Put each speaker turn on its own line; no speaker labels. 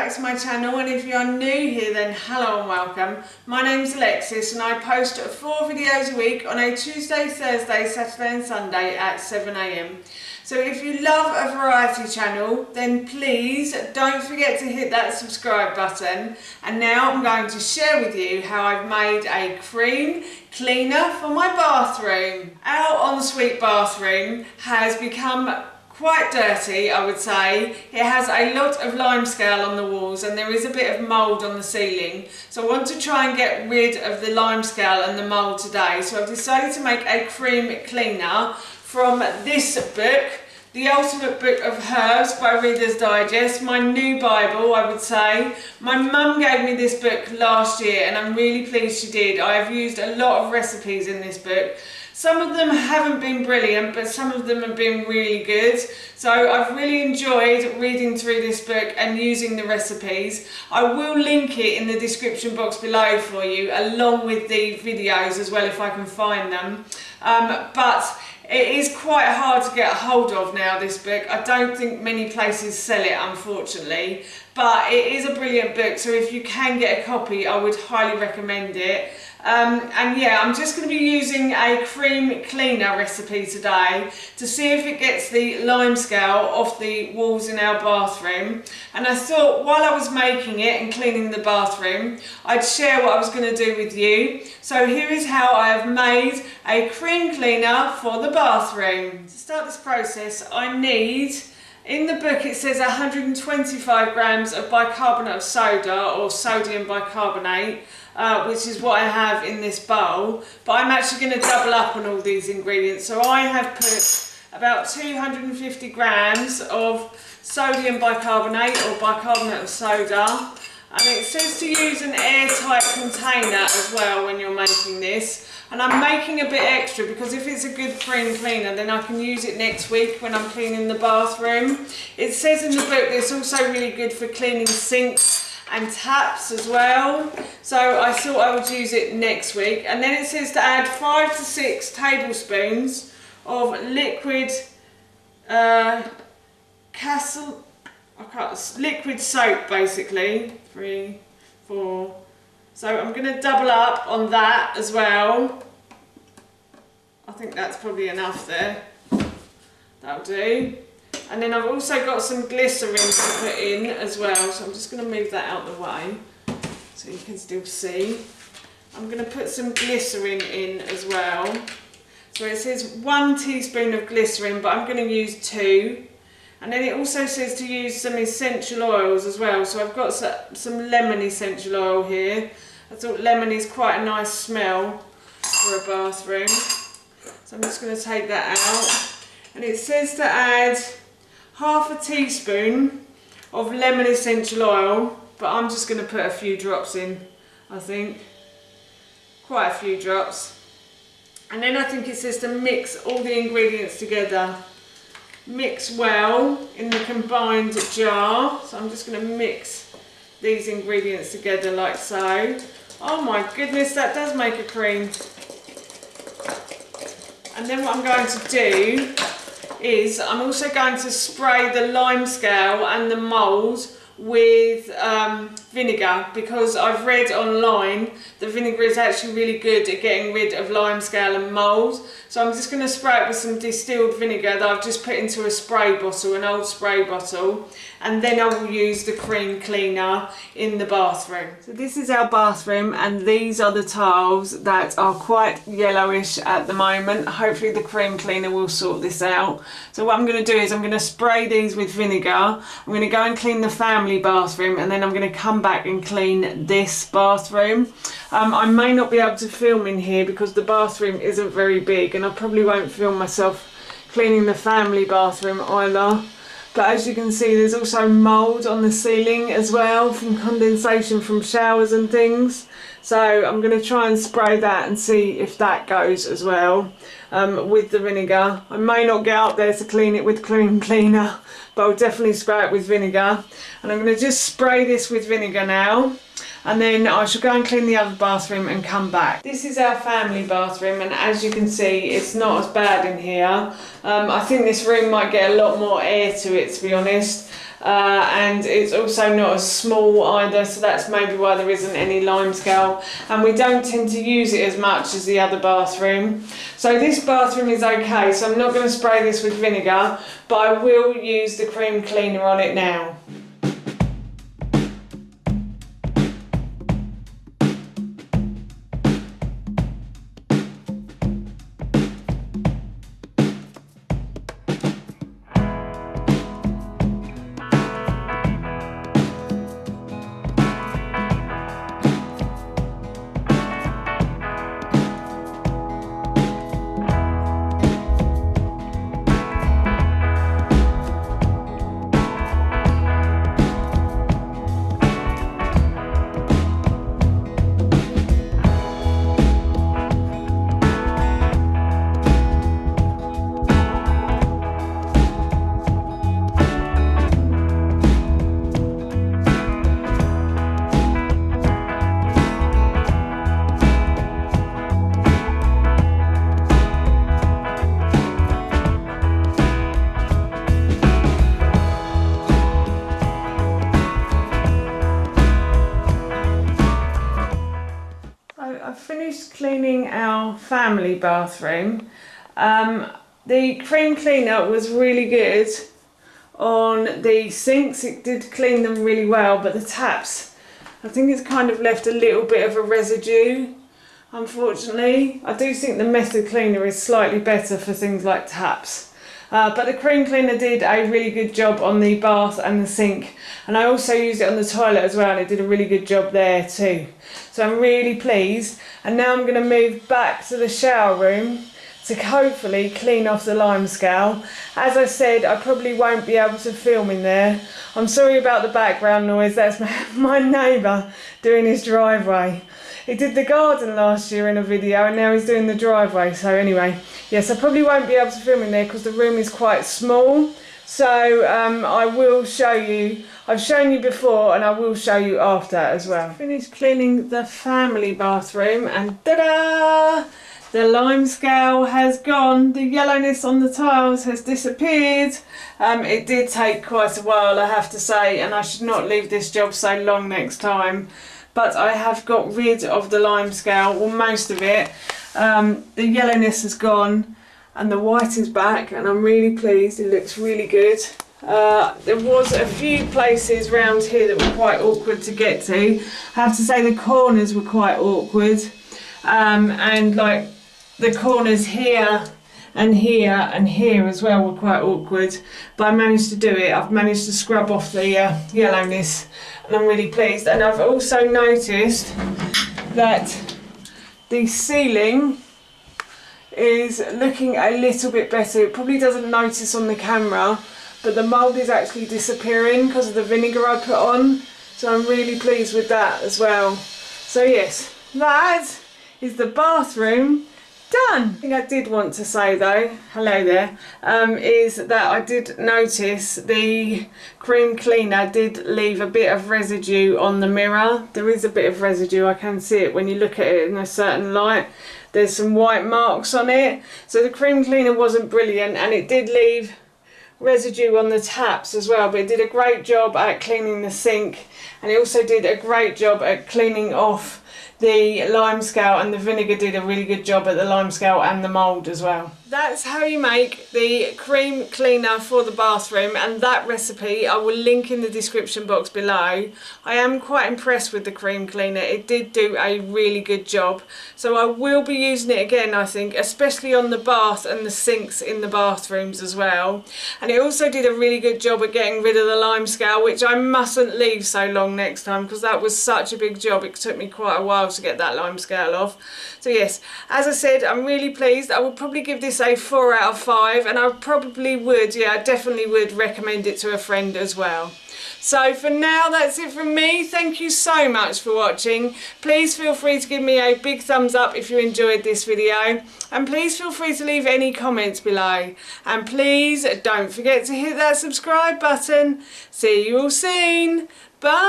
back to my channel, and if you are new here then hello and welcome. My name's Alexis and I post 4 videos a week on a Tuesday, Thursday, Saturday and Sunday at 7 AM. So if you love a variety channel then please don't forget to hit that subscribe button. And now I'm going to share with you how I've made a cream cleaner for my bathroom. Our ensuite bathroom has become quite dirty, I would say. It has a lot of limescale on the walls and there is a bit of mould on the ceiling. So I want to try and get rid of the limescale and the mould today. So I've decided to make a cream cleaner from this book, The Ultimate Book of Herbs by Reader's Digest, my new Bible, I would say. My mum gave me this book last year and I'm really pleased she did. I have used a lot of recipes in this book. Some of them haven't been brilliant, but some of them have been really good. So I've really enjoyed reading through this book and using the recipes. I will link it in the description box below for you, along with the videos as well if I can find them. But it is quite hard to get a hold of now, this book. I don't think many places sell it, unfortunately. But it is a brilliant book, so if you can get a copy, I would highly recommend it. And yeah, I'm just going to be using a cream cleaner recipe today to see if it gets the limescale off the walls in our bathroom. And I thought while I was making it and cleaning the bathroom, I'd share what I was going to do with you. So here is how I have made a cream cleaner for the bathroom. To start this process, I need, in the book it says 125 grams of bicarbonate of soda or sodium bicarbonate. Which is what I have in this bowl, but I'm actually going to double up on all these ingredients. So I have put about 250 grams of sodium bicarbonate or bicarbonate of soda, and it says to use an airtight container as well when you're making this. And I'm making a bit extra because if it's a good cream cleaner then I can use it next week when I'm cleaning the bathroom. It says in the book it's also really good for cleaning sinks and taps as well, so I thought I would use it next week. And then it says to add 5 to 6 tablespoons of liquid Castile, liquid soap, basically 3, 4. So I'm going to double up on that as well. I think that's probably enough there. That'll do. And then I've also got some glycerine to put in as well, so I'm just going to move that out the way so you can still see. I'm going to put some glycerine in as well. So it says 1 teaspoon of glycerine, but I'm going to use 2. And then it also says to use some essential oils as well. So I've got some lemon essential oil here. I thought lemon is quite a nice smell for a bathroom. So I'm just going to take that out. And it says to add half a teaspoon of lemon essential oil, but I'm just going to put a few drops in, I think. Quite a few drops. And then I think it says to mix all the ingredients together. Mix well in the combined jar. So I'm just going to mix these ingredients together like so. Oh my goodness, that does make a cream. And then what I'm going to do is I'm also going to spray the limescale and the mould with vinegar, because I've read online that vinegar is actually really good at getting rid of limescale and mould. So I'm just going to spray it with some distilled vinegar that I've just put into a spray bottle, an old spray bottle, and then I will use the cream cleaner in the bathroom. So this is our bathroom and these are the tiles that are quite yellowish at the moment. Hopefully the cream cleaner will sort this out. So what I'm going to do is I'm going to spray these with vinegar. I'm going to go and clean the family bathroom and then I'm going to come back and clean this bathroom. I may not be able to film in here because the bathroom isn't very big, and I probably won't film myself cleaning the family bathroom either. But as you can see, there's also mould on the ceiling as well from condensation from showers and things. So I'm going to try and spray that and see if that goes as well with the vinegar. I may not get up there to clean it with cream cleaner, but I'll definitely spray it with vinegar. And I'm going to just spray this with vinegar now. And then I shall go and clean the other bathroom and come back. This is our family bathroom, and as you can see, it's not as bad in here. I think this room might get a lot more air to it, to be honest. and it's also not as small either, so that's maybe why there isn't any limescale, and we don't tend to use it as much as the other bathroom. So this bathroom is okay, so I'm not going to spray this with vinegar, but I will use the cream cleaner on it now. I've finished cleaning our family bathroom. The cream cleaner was really good on the sinks. It did clean them really well, but the taps, I think it's kind of left a little bit of a residue, unfortunately. I do think the method cleaner is slightly better for things like taps. But the cream cleaner did a really good job on the bath and the sink, and I also used it on the toilet as well, and it did a really good job there too. So I'm really pleased, and now I'm going to move back to the shower room to hopefully clean off the limescale. As I said, I probably won't be able to film in there. I'm sorry about the background noise, that's my neighbour doing his driveway. He did the garden last year in a video, and now he's doing the driveway. So anyway, yes, I probably won't be able to film in there because the room is quite small. So I will show you. I've shown you before, and I will show you after as well. Finished cleaning the family bathroom, and ta-da! The limescale has gone. The yellowness on the tiles has disappeared. It did take quite a while, I have to say, and I should not leave this job so long next time. But I have got rid of the limescale, well, most of it. The yellowness has gone and the white is back, and I'm really pleased. It looks really good. There was a few places around here that were quite awkward to get to. I have to say the corners were quite awkward, and like the corners here and here and here as well were quite awkward, but I managed to do it. I've managed to scrub off the yellowness, and I'm really pleased. And I've also noticed that the ceiling is looking a little bit better. It probably doesn't notice on the camera, but the mould is actually disappearing because of the vinegar I put on, so I'm really pleased with that as well. So yes, that is the bathroom done. The thing I did want to say though, hello there, is that I did notice the cream cleaner did leave a bit of residue on the mirror. There is a bit of residue, I can see it when you look at it in a certain light. There's some white marks on it. So the cream cleaner wasn't brilliant, and it did leave residue on the taps as well, but it did a great job at cleaning the sink, and it also did a great job at cleaning off the limescale, and the vinegar did a really good job at the limescale and the mould as well. That's how you make the cream cleaner for the bathroom, and that recipe I will link in the description box below. I am quite impressed with the cream cleaner. It did do a really good job, so I will be using it again, I think, especially on the bath and the sinks in the bathrooms as well. And it also did a really good job at getting rid of the limescale, which I mustn't leave so long next time because that was such a big job. It took me quite a while to get that limescale off. So yes, as I said, I'm really pleased. I would probably give this a 4 out of 5, and I probably would, yeah, I definitely would recommend it to a friend as well. So for now, that's it from me. Thank you so much for watching. Please feel free to give me a big thumbs up if you enjoyed this video, and please feel free to leave any comments below, and please don't forget to hit that subscribe button. See you all soon. Bye.